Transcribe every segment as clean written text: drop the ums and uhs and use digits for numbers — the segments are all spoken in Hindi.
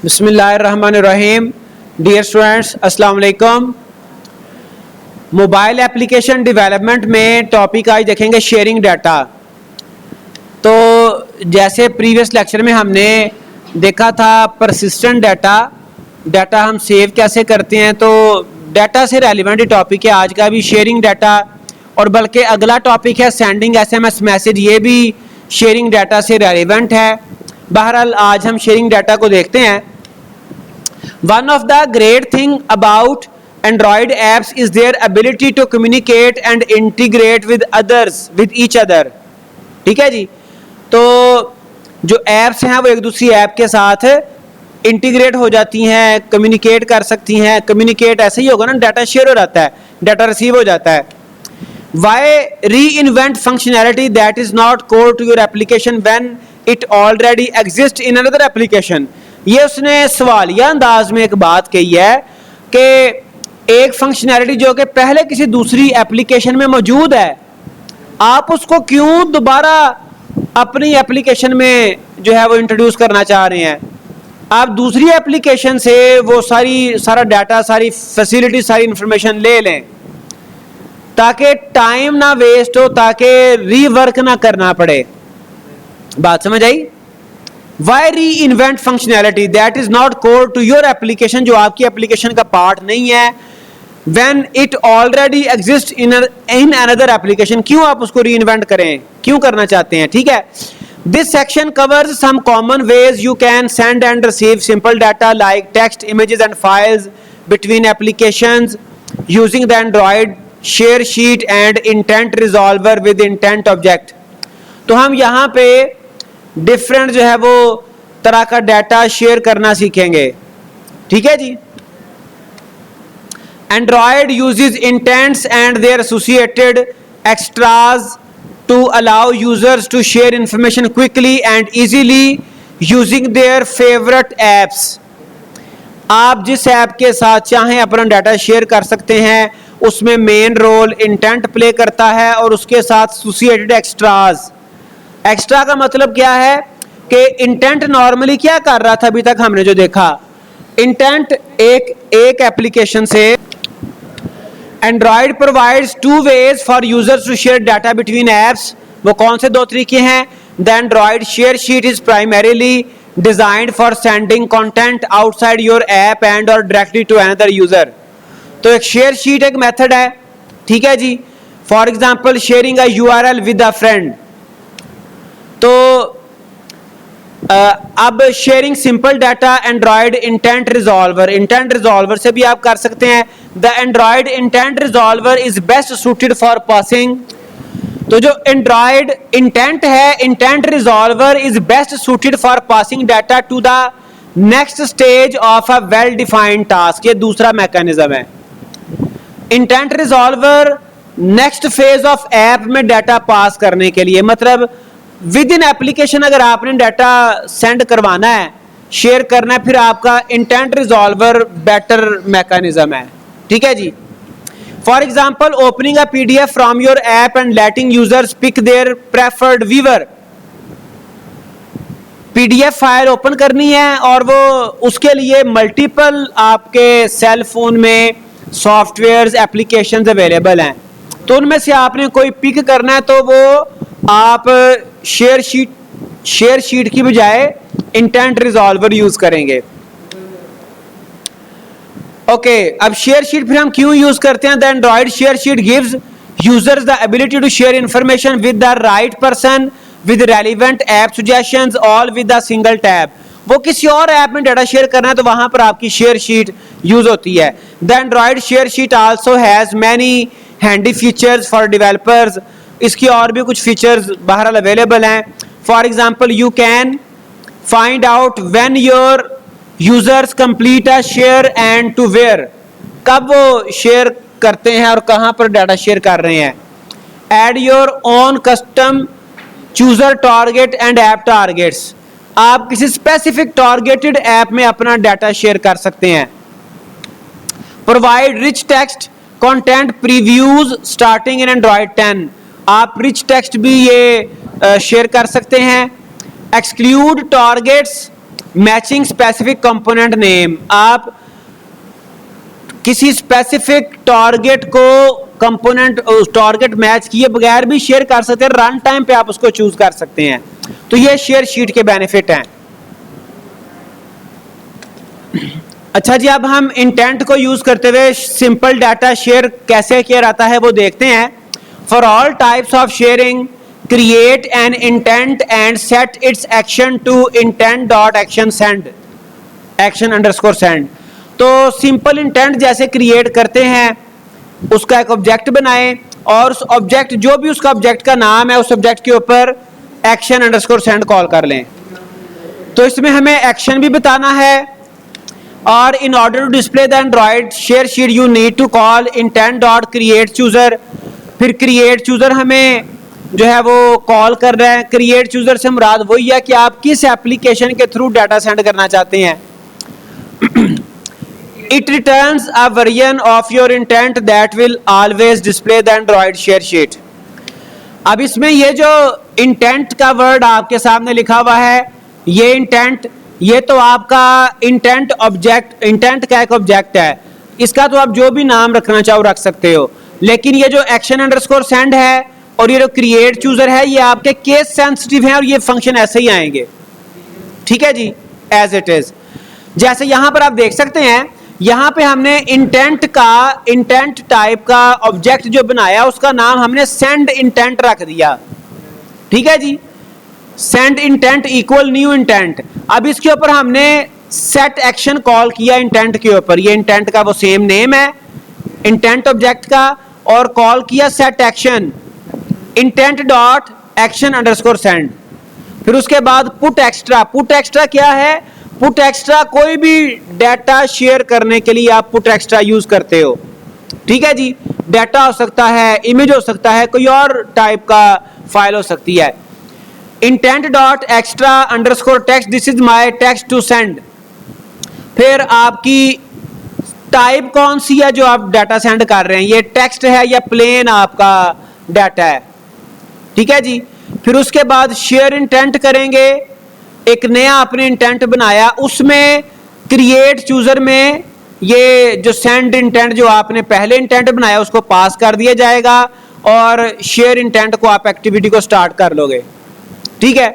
बिस्मिल्लाहिर्रहमानिर्रहीम। डियर स्टूडेंट्स, अस्सलाम वालेकुम। मोबाइल एप्लीकेशन डेवलपमेंट में टॉपिक आज देखेंगे शेयरिंग डाटा। तो जैसे प्रीवियस लेक्चर में हमने देखा था परसिस्टेंट डाटा हम सेव कैसे करते हैं, तो डाटा से रेलिवेंट टॉपिक है आज का भी शेयरिंग डाटा। और बल्कि अगला टॉपिक है सेंडिंग एसएमएस मैसेज, ये भी शेयरिंग डाटा से रेलिवेंट है। बहरहाल आज हम शेयरिंग डाटा को देखते हैं। One of the great thing about Android apps is their ability to communicate and integrate with others, with each other। ठीक है जी। तो जो ऐप्स हैं वो एक दूसरी ऐप के साथ इंटीग्रेट हो जाती हैं, कम्युनिकेट कर सकती हैं। कम्युनिकेट ऐसे ही होगा ना, डाटा शेयर हो जाता है, डाटा रिसीव हो जाता है। Why reinvent functionality that is not core to your application when it already exists in another application? ये उसने सवालिया अंदाज में एक बात कही है कि एक फंक्शनैलिटी जो कि पहले किसी दूसरी एप्लीकेशन में मौजूद है, आप उसको क्यों दोबारा अपनी एप्लीकेशन में जो है वो इंट्रोड्यूस करना चाह रहे हैं। आप दूसरी एप्लीकेशन से वो सारा डाटा, सारी फैसिलिटी, सारी इंफॉर्मेशन ले लें ताकि टाइम ना वेस्ट हो, ताकि रीवर्क ना करना पड़े। बात समझ आई? Why reinvent functionality that is not core to your application, जो आपकी एप्लीकेशन का पार्ट नहीं है, when it already exists in another application? क्यों आप उसको reinvent करें, क्यों करना चाहते हैं? ठीक है। This section covers some common ways you can send and receive simple data like text, images and files between applications using the Android share sheet and intent resolver with intent object। तो हम यहाँ पे डिफरेंट जो है वो तरह का डाटा शेयर करना सीखेंगे। ठीक है जी। Android uses intents and their associated extras to allow users to share information quickly and easily using their favourite apps. आप जिस ऐप के साथ चाहें अपना डाटा शेयर कर सकते हैं, उसमें मेन रोल इंटेंट प्ले करता है और उसके साथ एसोसिएटेड एक्स्ट्राज। एक्स्ट्रा का मतलब क्या है कि इंटेंट नॉर्मली क्या कर रहा था, अभी तक हमने जो देखा, इंटेंट एक एप्लीकेशन से Android provides two ways for users to share data between apps. वो कौन से दो तरीके हैं? The Android share sheet is primarily designed for sending content outside your app and और डायरेक्टली टू अनदर यूजर। तो एक शेयर शीट एक मेथड है, ठीक है जी। For example sharing a URL with a friend. तो अब sharing simple data Android intent resolver से भी आप कर सकते हैं। The Android intent resolver is best suited for passing. तो जो एंड्रॉयड इंटेंट है, intent resolver is best suited for passing data to the next stage of a well defined task. ये दूसरा मैकेनिज्म है। Intent resolver next phase of app में डाटा पास करने के लिए, मतलब विद इन एप्लीकेशन अगर आपने डाटा सेंड करवाना है, शेयर करना है, फिर आपका इंटेंट रिजॉल्वर बेटर मैकेनिज्म है। ठीक है जी। For example opening a PDF from your app and letting users pick their preferred viewer. PDF file open करनी है और वो उसके लिए मल्टीपल आपके सेल फोन में सॉफ्टवेयर एप्लीकेशंस अवेलेबल हैं, तो उनमें से आपने कोई पिक करना है, तो वो आप शेयर शीट की बजाय इंटेंट रिजॉल्वर यूज करेंगे। ओके, अब शेयर शीट फिर हम क्यों यूज करते हैं? The Android share sheet gives users the ability to share information with the right person with relevant app suggestions all with a single tap. वो किसी और ऐप में डाटा शेयर करना है तो वहां पर आपकी शेयर शीट यूज होती है। The Android share sheet also has many handy features for developers. इसकी और भी कुछ फीचर्स बहरहाल अवेलेबल हैं। For example you can find out when your users complete a share and to where. कब वो शेयर करते हैं और कहां पर डाटा शेयर कर रहे हैं। Add your own custom chooser target and app targets. आप किसी स्पेसिफिक टारगेटेड ऐप में अपना डाटा शेयर कर सकते हैं। Provide rich text content previews starting in Android 10। आप रिच टेक्स्ट भी ये शेयर कर सकते हैं। Exclude targets matching specific component name, आप किसी स्पेसिफिक टारगेट को कंपोनेंट टारगेट मैच किए बगैर भी शेयर कर सकते हैं, रन टाइम पे आप उसको चूज कर सकते हैं। तो ये शेयर शीट के बेनिफिट हैं। अच्छा जी, अब हम इंटेंट को यूज करते हुए सिंपल डाटा शेयर कैसे किया जाता है वो देखते हैं। For all types of sharing create an intent and set its action to intent dot action send action underscore send. तो सिंपल इंटेंट जैसे क्रिएट करते हैं, उसका एक ऑब्जेक्ट बनाएं और उस ऑब्जेक्ट जो भी उसका ऑब्जेक्ट का नाम है उस ऑब्जेक्ट के ऊपर एक्शन अंडरस्कोर सेंड कॉल कर लें। तो इसमें हमें एक्शन भी बताना है और in order to display the Android share sheet you need to call intent dot create chooser. फिर क्रिएट चूजर हमें जो है वो कॉल कर रहे हैं। क्रिएट चूजर से मुराद वही है कि आप किस एप्लीकेशन के थ्रू डाटा सेंड करना चाहते हैं। It returns a version of your intent that will always display the Android share sheet. अब इसमें ये जो इंटेंट का वर्ड आपके सामने लिखा हुआ है, ये इंटेंट, ये तो आपका इंटेंट ऑब्जेक्ट, इंटेंट का एक ऑब्जेक्ट है। इसका तो आप जो भी नाम रखना चाहो रख सकते हो, लेकिन ये जो एक्शन अंडरस्कोर सेंड है और ये जो क्रिएट चूजर है ये आपके केस सेंसिटिव हैं और ये फंक्शन ऐसे ही आएंगे। ठीक है जी, एज इट इज। जैसे यहां पर आप देख सकते हैं, यहां पे हमने इंटेंट टाइप का ऑब्जेक्ट जो बनाया उसका नाम हमने सेंड इंटेंट रख दिया। ठीक है जी, send intent equal new intent. अब इसके ऊपर हमने सेट एक्शन कॉल किया इंटेंट के ऊपर। ये इंटेंट का वो सेम नेम है इंटेंट ऑब्जेक्ट का, और कॉल किया set action intent dot action underscore send. फिर उसके बाद पुट एक्स्ट्रा। पुट एक्स्ट्रा क्या है? पुट एक्स्ट्रा कोई भी डाटा शेयर करने के लिए आप पुट एक्स्ट्रा यूज करते हो। ठीक है जी, डाटा हो सकता है, इमेज हो सकता है, कोई और टाइप का फाइल हो सकती है। Intent dot extra underscore text, this is my text to send. फिर आपकी टाइप कौन सी है जो आप डाटा सेंड कर रहे हैं, ये टेक्स्ट है या प्लेन आपका डाटा है। ठीक है जी, फिर उसके बाद शेयर इंटेंट करेंगे। एक नया आपने इंटेंट बनाया, उसमें क्रिएट चूजर में ये जो सेंड इंटेंट जो आपने पहले इंटेंट बनाया उसको पास कर दिया जाएगा और शेयर इंटेंट को आप एक्टिविटी को स्टार्ट कर लोगे। ठीक है,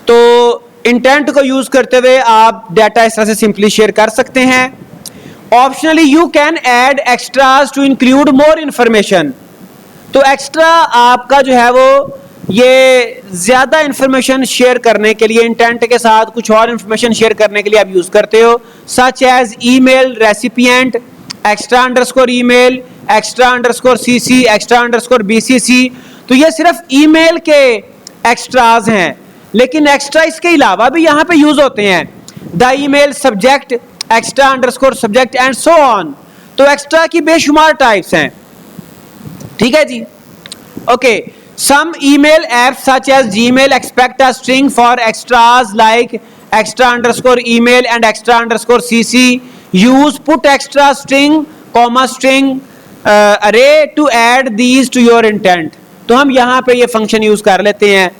तो इंटेंट को यूज करते हुए आप डाटा इस तरह से सिंपली शेयर कर सकते हैं। Optionally you can add extras to include more information. तो एक्स्ट्रा आपका जो है वो ये ज्यादा इंफॉर्मेशन शेयर करने के लिए, इंटेंट के साथ कुछ और इंफॉर्मेशन शेयर करने के लिए आप यूज करते हो, such as email recipient, extra underscore email, extra underscore CC, extra underscore BCC. तो ये सिर्फ ईमेल के एक्स्ट्राज हैं, लेकिन एक्स्ट्रा इसके अलावा भी यहाँ पे यूज होते हैं। The email subject, extra underscore subject and so on. तो एक्स्ट्रा की बेशुमार टाइप्स हैं। ठीक है जी, okay. Some email apps such as Gmail expect a string for extras like extra underscore email and extra underscore cc. Use put extra string comma string array to add these to your intent. तो हम यहाँ पे ये फंक्शन यूज कर लेते हैं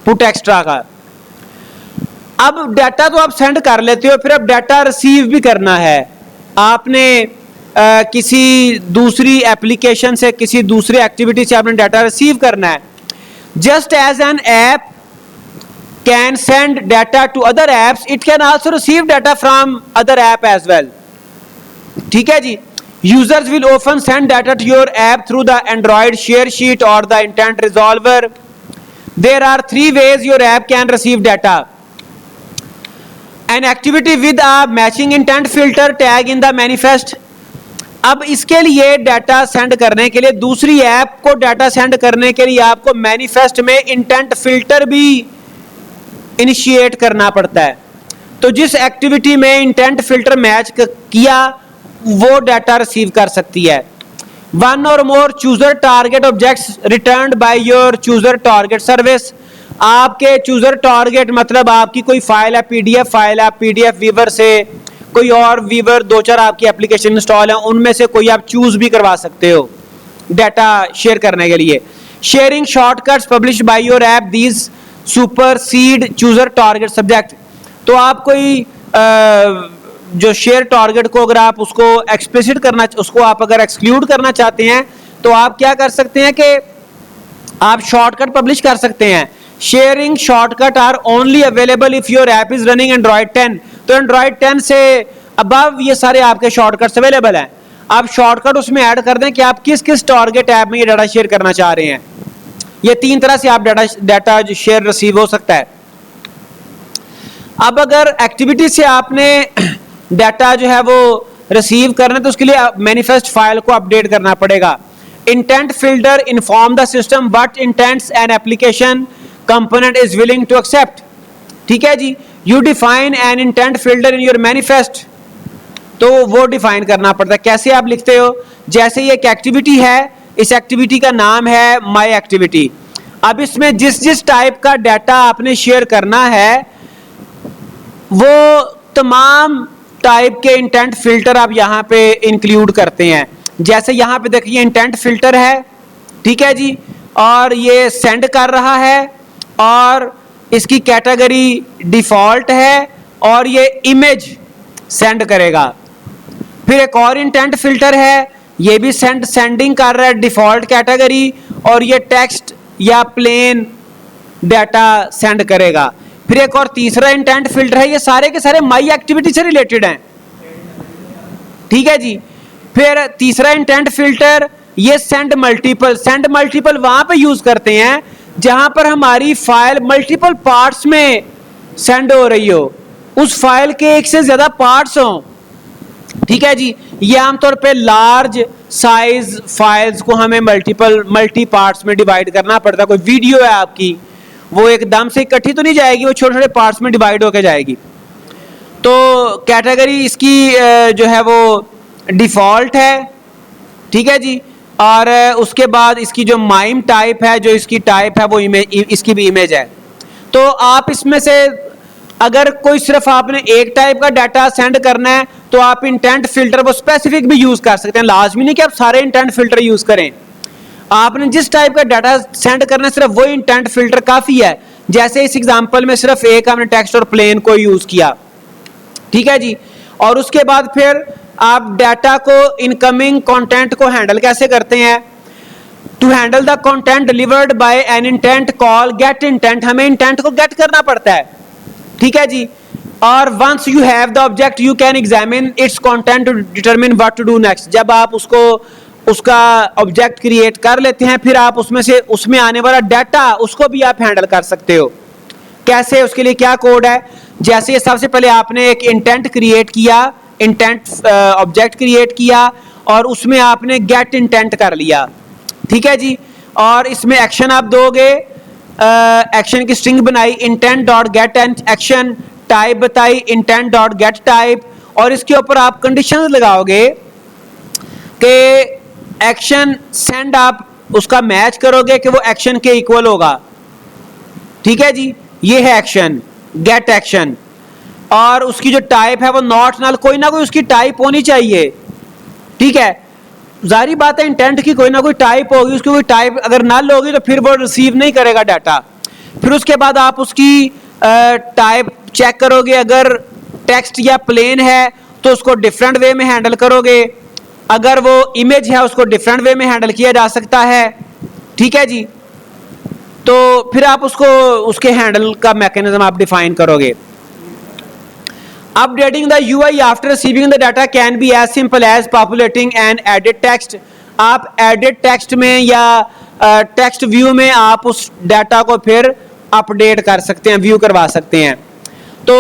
put extra का। अब डाटा तो आप सेंड कर लेते हो, फिर अब डाटा रिसीव भी करना है। आपने किसी दूसरी एप्लीकेशन से, किसी दूसरे एक्टिविटी से आपने डाटा रिसीव करना है। Just as an app can send data to other apps, it can also receive data from other app as well. ठीक है जी, users will often send data to your app through the Android share sheet और the intent resolver. There are 3 ways your app can receive data. An activity with a matching intent filter tag in the manifest. अब इसके लिए डाटा सेंड करने के लिए, दूसरी ऐप को डाटा सेंड करने के लिए आपको मैनिफेस्ट में इंटेंट फिल्टर भी इनिशिएट करना पड़ता है। तो जिस एक्टिविटी में इंटेंट फिल्टर मैच किया वो डाटा रिसीव कर सकती है। वन और more chooser target objects returned by your chooser target service. आपके चूजर टारगेट मतलब आपकी कोई फाइल है, पीडीएफ फाइल है, पीडीएफ वीवर से कोई और वीवर 2-4 आपकी एप्लीकेशन इंस्टॉल है, उनमें से कोई आप चूज भी करवा सकते हो डाटा शेयर करने के लिए। Sharing shortcuts publish by your app, these supersede chooser target subject. तो आप कोई जो शेयर टारगेट को अगर आप उसको एक्सप्लिसिट करना, उसको आप अगर एक्सक्लूड करना चाहते हैं तो आप क्या कर सकते हैं कि आप शॉर्टकट पब्लिश कर सकते हैं। Sharing shortcuts are only available if your app is running Android 10। तो एंड्रॉइड 10 से अबव ये सारे आपके शॉर्टकट्स अवेलेबल हैं। आप शॉर्टकट उसमें ऐड कर दें कि आप किस किस टारगेट ऐप में ये डाटा शेयर करना चाह रहे हैं। ये 3 तरह से आप डाटा शेयर रिसीव हो सकता है। अब अगर एक्टिविटी से आपने डाटा जो है वो रिसीव करना है तो उसके लिए मैनिफेस्ट फाइल को अपडेट करना पड़ेगा। Intent filter inform the system what intents an application component is willing to accept. ठीक है जी, you define an intent filter in your manifest. तो वो डिफाइन करना पड़ता है। कैसे आप लिखते हो, जैसे ये एक एक्टिविटी है, इस एक्टिविटी का नाम है माई एक्टिविटी। अब इसमें जिस जिस टाइप का डाटा आपने शेयर करना है वो तमाम टाइप के इंटेंट फिल्टर आप यहाँ पे इंक्लूड करते हैं। जैसे यहाँ पे देखिए इंटेंट फिल्टर है, ठीक है जी, और ये सेंड कर रहा है और इसकी कैटेगरी डिफॉल्ट है और ये इमेज सेंड करेगा। फिर एक और इंटेंट फिल्टर है, ये भी सेंडिंग कर रहा है डिफॉल्ट कैटेगरी और ये टेक्स्ट या प्लेन डाटा सेंड करेगा। फिर एक और तीसरा इंटेंट फिल्टर है, ये सारे के सारे माई एक्टिविटी से रिलेटेड हैं। ठीक है जी। फिर तीसरा इंटेंट फिल्टर ये सेंड मल्टीपल वहां पे यूज करते हैं जहां पर हमारी फाइल मल्टीपल पार्ट्स में सेंड हो रही हो, उस फाइल के एक से ज्यादा पार्ट्स हो। ठीक है जी, ये आमतौर पे लार्ज साइज फाइल्स को हमें मल्टी पार्ट्स में डिवाइड करना पड़ता है। कोई वीडियो है आपकी, वो एकदम से इकट्ठी तो नहीं जाएगी, वो छोटे छोटे पार्ट्स में डिवाइड होकर जाएगी। तो कैटेगरी इसकी जो है वो डिफॉल्ट है। ठीक है जी, और उसके बाद इसकी जो माइम टाइप है, जो इसकी टाइप है वो इमेज, इसकी भी इमेज है। तो आप इसमें से अगर कोई सिर्फ आपने एक टाइप का डाटा सेंड करना है तो आप इंटेंट फिल्टर वो स्पेसिफिक भी यूज कर सकते हैं। लाजमी नहीं कि आप सारे इंटेंट फिल्टर यूज करें। आपने जिस टाइप का डाटा सेंड करना है सिर्फ वो इंटेंट फिल्टर काफी है। जैसे इस एग्जांपल में सिर्फ एक हमने टेक्स्ट और प्लेन को यूज किया। ठीक है जी, और उसके बाद फिर आप डाटा को इनकमिंग कंटेंट को हैंडल कैसे करते हैं। To handle the content delivered by an intent call get intent, हमें इंटेंट को गेट करना पड़ता है। ठीक है जी, और once you have the object you can examine its content to determine what to do next. जब आप उसको उसका ऑब्जेक्ट क्रिएट कर लेते हैं फिर आप उसमें से उसमें आने वाला डाटा उसको भी आप हैंडल कर सकते हो। कैसे, उसके लिए क्या कोड है। जैसे सबसे पहले आपने एक इंटेंट क्रिएट किया, इंटेंट ऑब्जेक्ट क्रिएट किया और उसमें आपने गेट इंटेंट कर लिया। ठीक है जी, और इसमें एक्शन आप दोगे, एक्शन की स्ट्रिंग बनाई intent dot gate action, type बताई इंटेंट डॉट गेट टाइप, और इसके ऊपर आप कंडीशन लगाओगे कि एक्शन सेंड आप उसका मैच करोगे कि वो एक्शन के इक्वल होगा। ठीक है जी, ये है एक्शन, गेट एक्शन, और उसकी जो टाइप है वो नॉट नल, कोई ना कोई उसकी टाइप होनी चाहिए। ठीक है, जारी बात है इंटेंट की कोई ना कोई टाइप होगी, उसकी कोई टाइप अगर नल होगी तो फिर वो रिसीव नहीं करेगा डाटा। फिर उसके बाद आप उसकी टाइप चेक करोगे, अगर टेक्स्ट या प्लेन है तो उसको डिफरेंट वे में हैंडल करोगे, अगर वो इमेज है उसको डिफरेंट वे में हैंडल किया जा सकता है। ठीक है जी, तो फिर आप उसको उसके हैंडल का मैकेनिज्म आप डिफाइन करोगे। Updating the UI after receiving the data can be as simple as populating an added text। आप added text में या text view में आप उस डाटा को फिर अपडेट कर सकते हैं, व्यू करवा सकते हैं। तो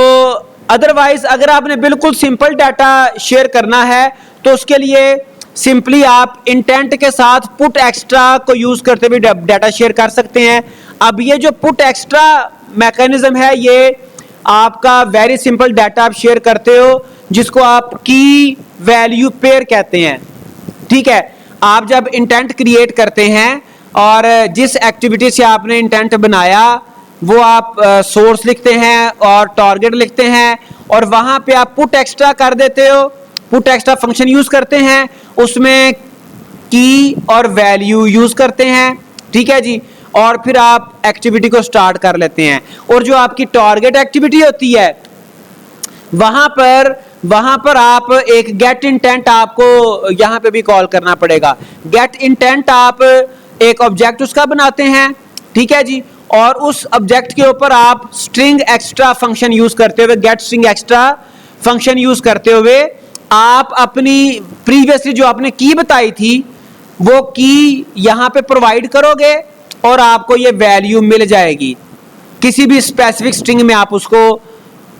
अदरवाइज अगर आपने बिल्कुल सिंपल डाटा शेयर करना है तो उसके लिए सिंपली आप इंटेंट के साथ पुट एक्स्ट्रा को यूज करते हुए डाटा शेयर कर सकते हैं। अब ये जो पुट एक्स्ट्रा मैकेनिज्म है ये आपका वेरी सिंपल डाटा आप शेयर करते हो जिसको आप की वैल्यू पेयर कहते हैं। ठीक है, आप जब इंटेंट क्रिएट करते हैं और जिस एक्टिविटी से आपने इंटेंट बनाया वो आप सोर्स लिखते हैं और टारगेट लिखते हैं और वहां पे आप पुट एक्स्ट्रा कर देते हो, पुट एक्स्ट्रा फंक्शन यूज करते हैं, उसमें की और वैल्यू यूज करते हैं। ठीक है जी, और फिर आप एक्टिविटी को स्टार्ट कर लेते हैं। और जो आपकी टारगेट एक्टिविटी होती है वहां पर आप एक गेट इंटेंट आपको यहां पे भी कॉल करना पड़ेगा। गेट इंटेंट आप एक ऑब्जेक्ट उसका बनाते हैं, ठीक है जी, और उस ऑब्जेक्ट के ऊपर आप स्ट्रिंग एक्स्ट्रा फंक्शन यूज करते हुए, gate string extra function use करते हुए आप अपनी प्रीवियसली जो आपने की बताई थी वो की यहां पे प्रोवाइड करोगे और आपको ये वैल्यू मिल जाएगी। किसी भी स्पेसिफिक स्ट्रिंग में आप उसको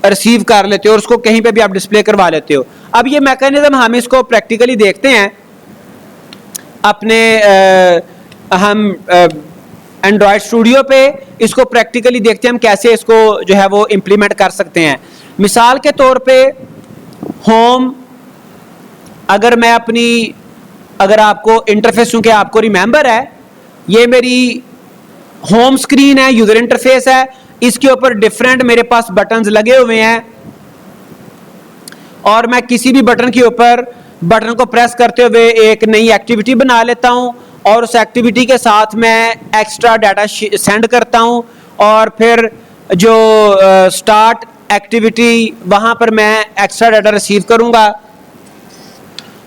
रिसीव कर लेते हो और उसको कहीं पे भी आप डिस्प्ले करवा लेते हो। अब ये मैकेनिज्म हम इसको प्रैक्टिकली देखते हैं अपने हम एंड्रॉयड स्टूडियो पे इसको प्रैक्टिकली देखते हैं हम कैसे इसको जो है वो इंप्लीमेंट कर सकते हैं। मिसाल के तौर पे होम, अगर आपको इंटरफेस, चूंकि आपको रिमेंबर है ये मेरी होम स्क्रीन है, यूजर इंटरफेस है, इसके ऊपर डिफरेंट मेरे पास बटन्स लगे हुए हैं और मैं किसी भी बटन के ऊपर बटन को प्रेस करते हुए एक नई एक्टिविटी बना लेता हूं और उस एक्टिविटी के साथ मैं एक्स्ट्रा डाटा सेंड करता हूं और फिर जो स्टार्ट एक्टिविटी वहां पर मैं एक्स्ट्रा डाटा रिसीव करूंगा।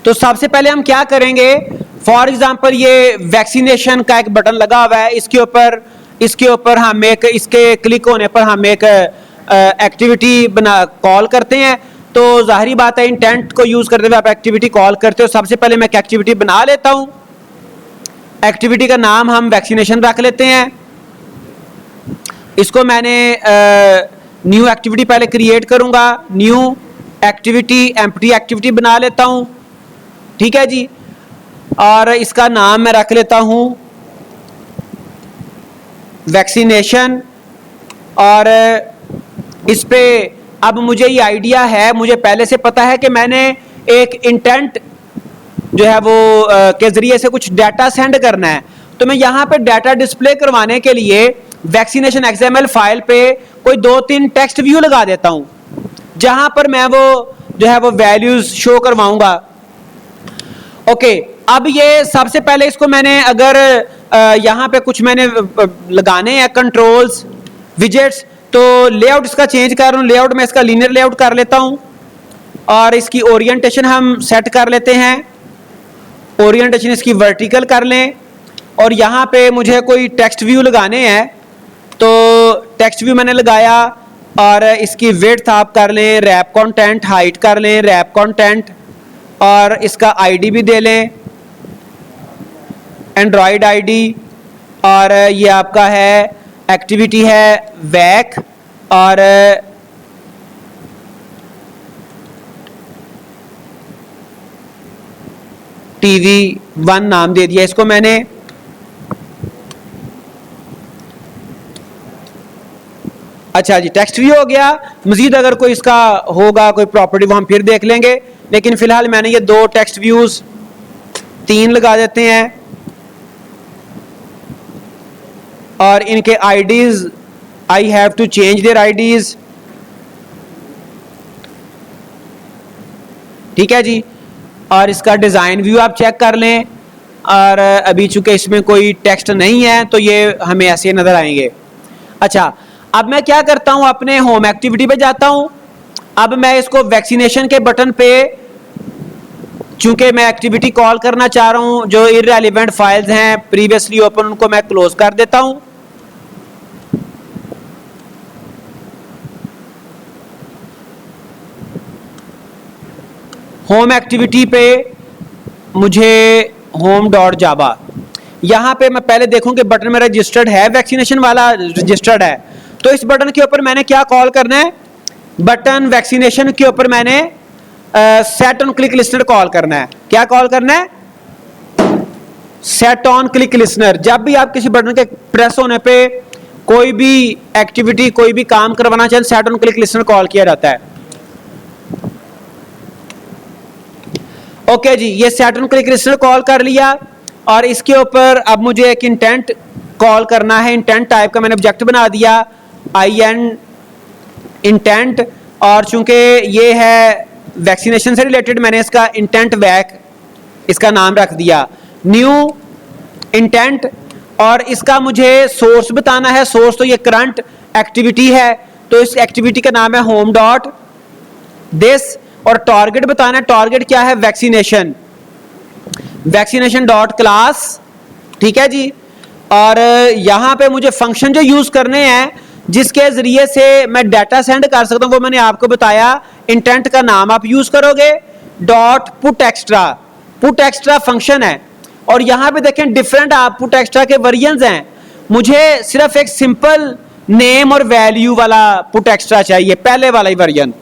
तो सबसे पहले हम क्या करेंगे, फॉर एग्जांपल ये वैक्सीनेशन का एक बटन लगा हुआ है, इसके ऊपर हम इसके क्लिक होने पर हम एक एक्टिविटी कॉल करते हैं। तो जाहिर बात है इंटेंट को यूज करते हुए आप एक्टिविटी कॉल करते हो। सबसे पहले मैं एक एक्टिविटी बना लेता हूं, एक्टिविटी का नाम हम वैक्सीनेशन रख लेते हैं। इसको मैंने न्यू एक्टिविटी पहले क्रिएट करूंगा, न्यू एक्टिविटी एम्प्टी एक्टिविटी बना लेता हूं, ठीक है जी, और इसका नाम मैं रख लेता हूं वैक्सीनेशन। और इस पे अब मुझे ये आइडिया है, मुझे पहले से पता है कि मैंने एक इंटेंट जो है वो के जरिए से कुछ डाटा सेंड करना है। तो मैं यहाँ पे डाटा डिस्प्ले करवाने के लिए वैक्सीनेशन XML फाइल पे कोई 2-3 टेक्स्ट व्यू लगा देता हूँ जहां पर मैं वो जो है वो वैल्यूज शो करवाऊंगा। ओके, अब ये सबसे पहले इसको मैंने अगर यहाँ पे कुछ मैंने लगाने हैं कंट्रोल्स विजेट्स, तो लेआउट इसका चेंज कर रहा हूँ, लेआउट में इसका लीनियर लेआउट कर लेता हूँ और इसकी ओरिएंटेशन हम सेट कर लेते हैं, ओरिएंटेशन इसकी वर्टिकल कर लें। और यहाँ पे मुझे कोई टेक्स्ट व्यू लगाने हैं तो टेक्स्ट व्यू मैंने लगाया और इसकी विड्थ आप कर लें रैप कंटेंट, हाइट कर लें रैप कंटेंट और इसका आईडी भी दे लें एंड्रॉयड आईडी। और ये आपका है एक्टिविटी है वैक और TV1 नाम दे दिया इसको मैंने। अच्छा जी, टेक्स्ट व्यू हो गया। मजीद अगर कोई इसका होगा कोई प्रॉपर्टी वो हम फिर देख लेंगे, लेकिन फिलहाल मैंने ये 2 टेक्स्ट व्यूज 3 लगा देते हैं और इनके IDs I have to change their IDs, ठीक है जी। और इसका डिजाइन व्यू आप चेक कर लें और अभी चूंकि इसमें कोई टेक्स्ट नहीं है तो ये हमें ऐसे नजर आएंगे। अच्छा, अब मैं क्या करता हूं, अपने होम एक्टिविटी पे जाता हूं। अब मैं इसको वैक्सीनेशन के बटन पे, चूंकि मैं एक्टिविटी कॉल करना चाह रहा हूं, जो इररेलेवेंट फाइल्स हैं प्रीवियसली ओपन उनको मैं क्लोज कर देता हूं। होम एक्टिविटी पे मुझे home.java, यहां पे मैं पहले देखूं कि बटन मेरा रजिस्टर्ड है, वैक्सीनेशन वाला रजिस्टर्ड है। तो इस बटन के ऊपर मैंने क्या कॉल करना है, बटन वैक्सीनेशन के ऊपर मैंने set on click listener call करना है। क्या कॉल करना है, सेट ऑन क्लिक लिस्नर। जब भी आप किसी बटन के प्रेस होने पे कोई भी एक्टिविटी कोई भी काम करवाना चाहें, set on click listener call किया जाता है। ओके जी, ये set on click listener call कर लिया और इसके ऊपर अब मुझे एक इंटेंट कॉल करना है। इंटेंट टाइप का मैंने ऑब्जेक्ट बना दिया IN इंटेंट, और चूंकि ये है वैक्सीनेशन से रिलेटेड मैंने इसका इंटेंट वैक इसका नाम रख दिया, न्यू इंटेंट। और इसका मुझे सोर्स बताना है, सोर्स तो ये करंट एक्टिविटी है तो इस एक्टिविटी का नाम है दिस, और टारगेट बताना है, टारगेट क्या है, वैक्सीनेशन, वैक्सीनेशन डॉट क्लास, ठीक है जी। और यहां पे मुझे फंक्शन जो यूज करने हैं जिसके जरिए से मैं डाटा सेंड कर सकता हूं वो मैंने आपको बताया। इंटेंट का नाम आप यूज करोगे, dot put extra, put extra function है। और यहां पे देखें डिफरेंट आप पुट एक्स्ट्रा के वेरिएंट्स हैं। मुझे सिर्फ एक सिंपल नेम और वैल्यू वाला पुट एक्स्ट्रा चाहिए, पहले वाला ही वर्जन।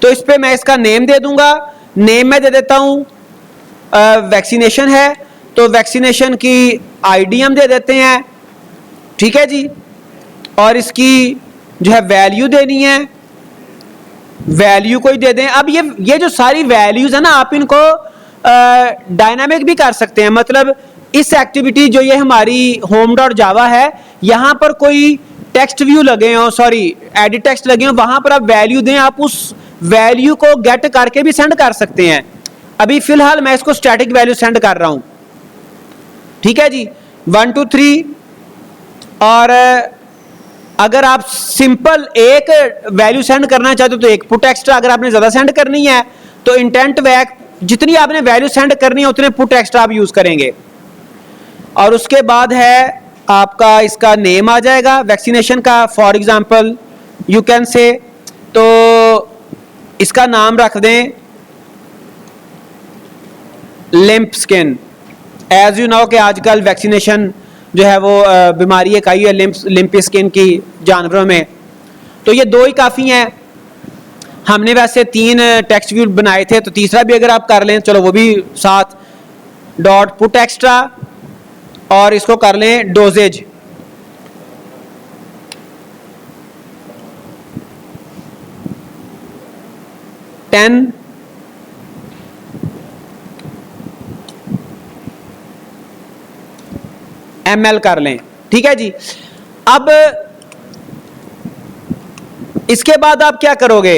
तो इस पे मैं इसका नेम दे दूंगा, नेम में दे देता हूं वैक्सीनेशन है, तो वैक्सीनेशन की आईडी हम दे देते हैं, ठीक है जी। और इसकी जो है वैल्यू देनी है, वैल्यू को ही दे दें। अब ये जो सारी वैल्यूज है ना, आप इनको डायनामिक भी कर सकते हैं। मतलब इस एक्टिविटी जो ये हमारी होम डॉट जावा है, यहां पर कोई टेक्स्ट व्यू लगे हो, सॉरी एडिट टेक्स्ट लगे हो, वहां पर आप वैल्यू दें, आप उस वैल्यू को गेट करके भी सेंड कर सकते हैं। अभी फिलहाल मैं इसको स्टैटिक वैल्यू सेंड कर रहा हूं, ठीक है जी, 1 2 3। और अगर आप सिंपल एक वैल्यू सेंड करना चाहते हो तो एक पुट एक्स्ट्रा, अगर आपने ज्यादा सेंड करनी है तो इंटेंट वैक, जितनी आपने वैल्यू सेंड करनी है उतने पुट एक्स्ट्रा आप यूज करेंगे। और उसके बाद है आपका इसका नेम आ जाएगा वैक्सीनेशन का, for example you can say, तो इसका नाम रख दें limp skin. As you know कि आजकल वैक्सीनेशन जो है वो बीमारी एक आई है लिम्प स्किन की जानवरों में, तो ये 2 ही काफ़ी हैं। हमने वैसे 3 टेक्स्ट व्यू बनाए थे, तो तीसरा भी अगर आप कर लें, चलो वो भी साथ, डॉट पुट एक्स्ट्रा, और इसको कर लें डोजेज, टेन ml कर लें, ठीक है जी। अब इसके बाद आप क्या करोगे,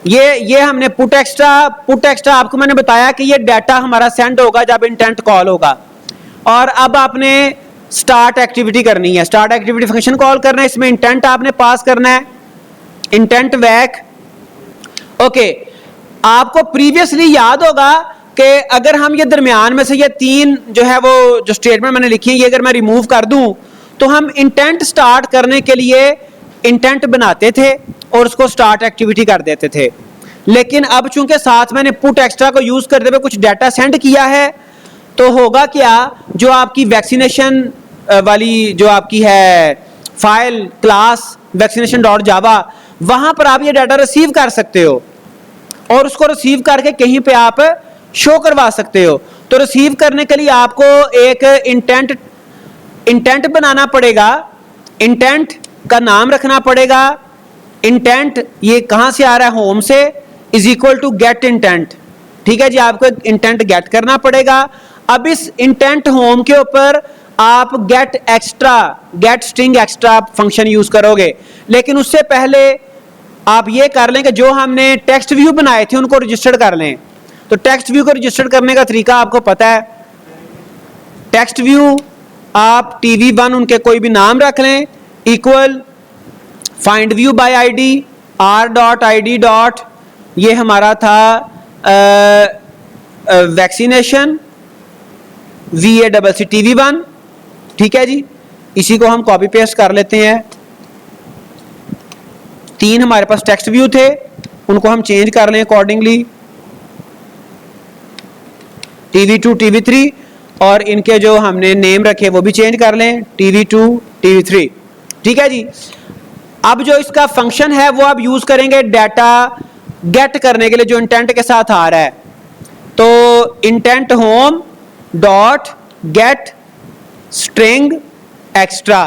ये हमने पुट एक्स्ट्रा आपको मैंने बताया कि ये डाटा हमारा सेंड होगा जब इंटेंट कॉल होगा। और अब आपने स्टार्ट एक्टिविटी करनी है, स्टार्ट एक्टिविटी फंक्शन कॉल करना है, इसमें इंटेंट आपने पास करना है, इंटेंट वैक। ओके, आपको प्रीवियसली याद होगा कि अगर हम ये दरमियान में से ये 3 जो है वो जो स्टेटमेंट मैंने लिखी है, ये अगर मैं रिमूव कर दूं तो हम इंटेंट स्टार्ट करने के लिए इंटेंट बनाते थे और उसको स्टार्ट एक्टिविटी कर देते थे। लेकिन अब चूंकि साथ मैंने पुट एक्स्ट्रा को यूज करते हुए कुछ डाटा सेंड किया है, तो होगा क्या, जो आपकी वैक्सीनेशन वाली जो आपकी है फाइल क्लास वैक्सीनेशन डॉट जावा, वहां पर आप ये डाटा रिसीव कर सकते हो और उसको रिसीव करके कहीं पे आप शो करवा सकते हो। तो रिसीव करने के लिए आपको एक इंटेंट बनाना पड़ेगा, इंटेंट का नाम रखना पड़ेगा। इंटेंट ये कहां से आ रहा है, होम से, is equal to get intent, ठीक है जी। आपको इंटेंट गेट करना पड़ेगा। अब इस इंटेंट होम के ऊपर आप gate string extra function use करोगे। लेकिन उससे पहले आप ये कर लें कि जो हमने टेक्स्ट व्यू बनाए थे उनको रजिस्टर्ड कर लें। तो टेक्स्ट व्यू को रजिस्टर्ड करने का तरीका आपको पता है। टेक्स्ट व्यू आप tv1 उनके कोई भी नाम रख लें, equal find view bye ID r.id. ये हमारा था वैक्सीनेशन VACC tv1, ठीक है जी। इसी को हम कॉपी पेस्ट कर लेते हैं। 3 हमारे पास टेक्स्ट व्यू थे, उनको हम चेंज कर लें अकॉर्डिंगली, tv2 tv3, और इनके जो हमने नेम रखे वो भी चेंज कर लें, tv2 tv3, ठीक है जी। अब जो इसका फंक्शन है वो आप यूज करेंगे डाटा गेट करने के लिए, जो इंटेंट के साथ आ रहा है। तो intent home dot gate string extra,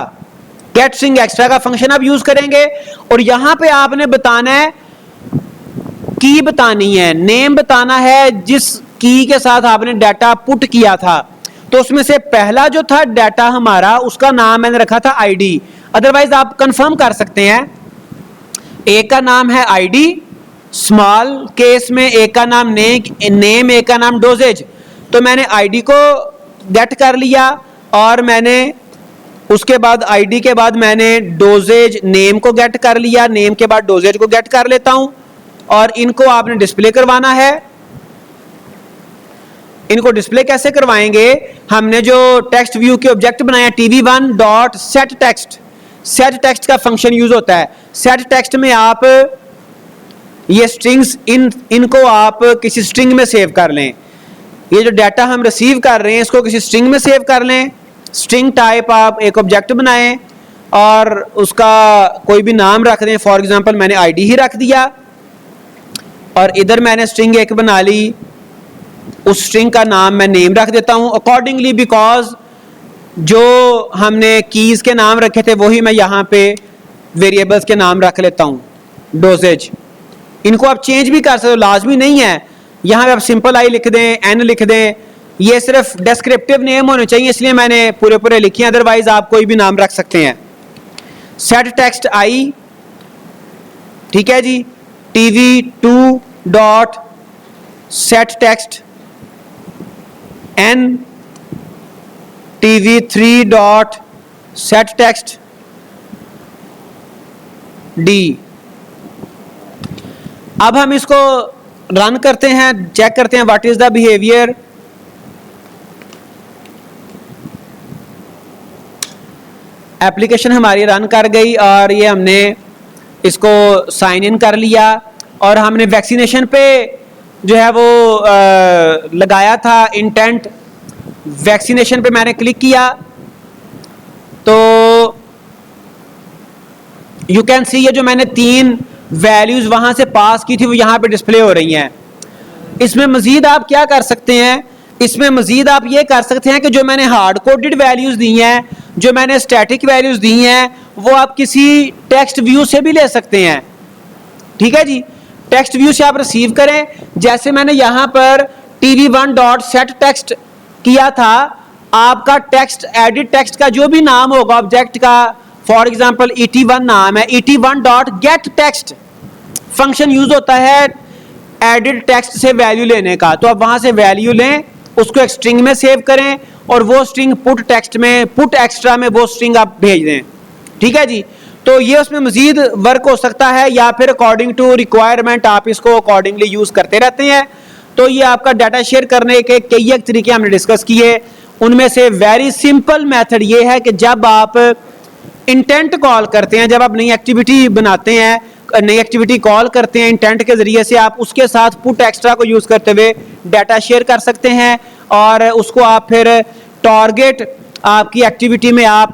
gate string extra का फंक्शन आप यूज करेंगे। और यहां पे आपने बताना है, की बतानी है, नेम बताना है जिस की के साथ आपने डाटा पुट किया था। तो उसमें से पहला जो था डाटा हमारा, उसका नाम मैंने रखा था आईडी। अदरवाइज आप कंफर्म कर सकते हैं, एक का नाम है आईडी, स्मॉल केस में एक का नाम नेम, एक का नाम डोजेज। तो मैंने आईडी को गेट कर लिया और मैंने उसके बाद आईडी के बाद मैंने डोजेज नेम को गेट कर लिया, नेम के बाद डोजेज को गेट कर लेता हूं। और इनको आपने डिस्प्ले करवाना है। इनको डिस्प्ले कैसे करवाएंगे? हमने जो टेक्स्ट व्यू के ऑब्जेक्ट बनाया tv1 dot set text, set text का फंक्शन यूज होता है। सेट टेक्स्ट में आप ये स्ट्रिंग्स इनको आप किसी स्ट्रिंग में सेव कर लें। ये जो डाटा हम रिसीव कर रहे हैं इसको किसी स्ट्रिंग में सेव कर लें। स्ट्रिंग टाइप आप एक ऑब्जेक्ट बनाएं और उसका कोई भी नाम रख दें। फॉर एग्जांपल मैंने आईडी ही रख दिया और इधर मैंने स्ट्रिंग एक बना ली, उस स्ट्रिंग का नाम मैं नेम रख देता हूं अकॉर्डिंगली, बिकॉज जो हमने कीज के नाम रखे थे वही मैं यहाँ पे वेरिएबल्स के नाम रख लेता हूँ। डोजेज इनको आप चेंज भी कर सकते हो, लाजमी नहीं है। यहाँ पे आप सिंपल आई लिख दें, एन लिख दें, ये सिर्फ डिस्क्रिप्टिव नेम होने चाहिए इसलिए मैंने पूरे पूरे लिखे हैं, अदरवाइज आप कोई भी नाम रख सकते हैं। सेट टेक्स्ट आई, ठीक है जी, tv2 dot set text N, tv3 dot set text D. अब हम इसको रन करते हैं, चेक करते हैं what is the behaviour. Application हमारी रन कर गई और ये हमने इसको साइन इन कर लिया और हमने वैक्सीनेशन पे जो है वो लगाया था इंटेंट। वैक्सीनेशन पे मैंने क्लिक किया तो यू कैन सी ये जो मैंने 3 वैल्यूज वहां से पास की थी वो यहाँ पे डिस्प्ले हो रही हैं। इसमें मजीद आप क्या कर सकते हैं? इसमें मजीद आप ये कर सकते हैं कि जो मैंने हार्ड कोडेड वैल्यूज दी हैं, जो मैंने स्टैटिक वैल्यूज दी हैं, वो आप किसी टेक्स्ट व्यू से भी ले सकते हैं। ठीक है जी, टेक्स्ट व्यू से आप रिसीव करें। जैसे मैंने यहाँ पर tv1 डॉट सेट टेक्स्ट किया था, आपका टेक्स्ट एडिट टेक्स्ट का जो भी नाम होगा ऑब्जेक्ट का, फॉर एग्जाम्पल et1 नाम है, et1 dot gate text function use होता है एडिट टेक्स्ट से वैल्यू लेने का। तो आप वहां से वैल्यू लें, उसको एक स्ट्रिंग में सेव करें और वो स्ट्रिंग पुट टेक्स्ट में, पुट एक्स्ट्रा में वो स्ट्रिंग आप भेज दें। ठीक है जी, तो ये उसमें मजीद वर्क हो सकता है या फिर अकॉर्डिंग टू रिक्वायरमेंट आप इसको अकॉर्डिंगली यूज करते रहते हैं। तो ये आपका डाटा शेयर करने के कई एक तरीके हमने डिस्कस किए, उनमें से वेरी सिंपल मेथड ये है कि जब आप इंटेंट कॉल करते हैं, जब आप नई एक्टिविटी बनाते हैं, नई एक्टिविटी कॉल करते हैं इंटेंट के जरिए से, आप उसके साथ पुट एक्स्ट्रा को यूज करते हुए डाटा शेयर कर सकते हैं और उसको आप फिर टारगेट आपकी एक्टिविटी में आप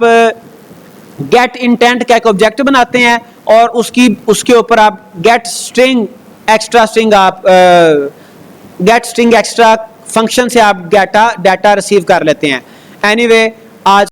गेट इंटेंट का एक ऑब्जेक्ट बनाते हैं और उसके ऊपर आप गेट स्ट्रिंग एक्स्ट्रा फंक्शन से आप डाटा रिसीव कर लेते हैं। एनीवे आज